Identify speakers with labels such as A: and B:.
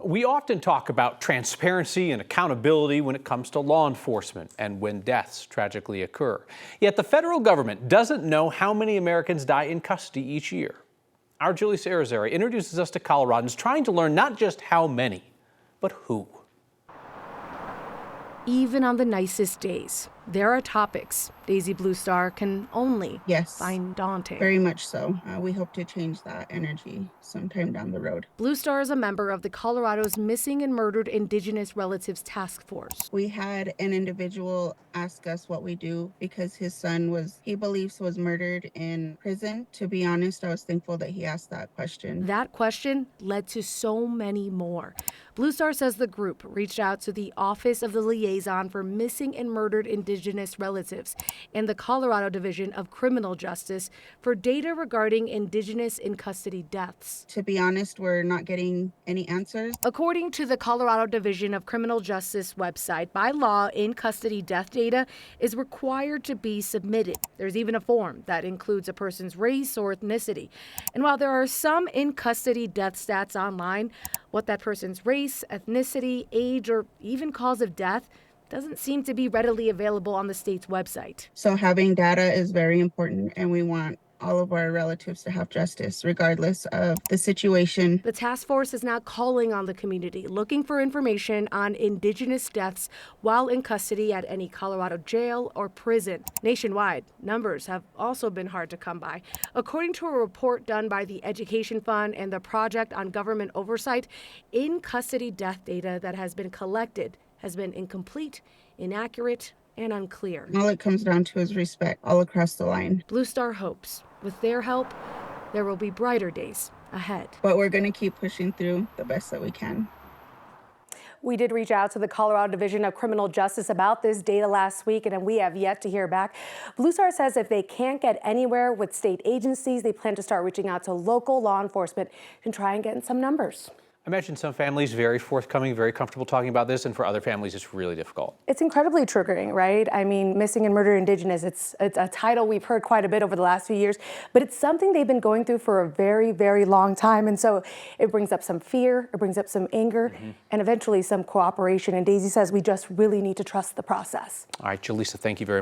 A: We often talk about transparency and accountability when it comes to law enforcement and when deaths tragically occur. Yet the federal government doesn't know how many Americans die in custody each year. Our Julie Sarazari introduces us to Coloradans trying to learn not just how many, but who.
B: Even on the nicest days, there are topics Daisy Bluestar can only find daunting.
C: Very much so. We hope to change that energy sometime down the road.
B: Bluestar is a member of the Colorado's Missing and Murdered Indigenous Relatives Task Force.
C: We had an individual ask us what we do because his son he believes was murdered in prison. To be honest, I was thankful that he asked that question.
B: That question led to so many more. Bluestar says the group reached out to the Office of the Liaison for Missing and Murdered Indigenous Relatives and the Colorado Division of Criminal Justice for data regarding Indigenous in custody deaths.
C: To be honest, we're not getting any answers.
B: According to the Colorado Division of Criminal Justice website, by law, in custody death data is required to be submitted. There's even a form that includes a person's race or ethnicity. And while there are some in custody death stats online, what that person's race, ethnicity, age, or even cause of death doesn't seem to be readily available on the state's website.
C: So having data is very important, and we want all of our relatives to have justice, regardless of the situation.
B: The task force is now calling on the community, looking for information on Indigenous deaths while in custody at any Colorado jail or prison. Nationwide, numbers have also been hard to come by. According to a report done by the Education Fund and the Project on Government Oversight, in custody death data that has been collected has been incomplete, inaccurate, and unclear.
C: All it comes down to is respect all across the line.
B: Bluestar hopes, with their help, there will be brighter days ahead.
C: But we're going to keep pushing through the best that we can.
D: We did reach out to the Colorado Division of Criminal Justice about this data last week, and we have yet to hear back. Bluestar says if they can't get anywhere with state agencies, they plan to start reaching out to local law enforcement and try and get some numbers.
A: I imagine some families very forthcoming, very comfortable talking about this, and for other families, it's really difficult.
D: It's incredibly triggering, right? I mean, Missing and Murdered Indigenous, it's a title we've heard quite a bit over the last few years, but it's something they've been going through for a very, very long time. And so it brings up some fear, it brings up some anger, and eventually some cooperation. And Daisy says we just really need to trust the process.
A: All right, Jaleesa, thank you very much.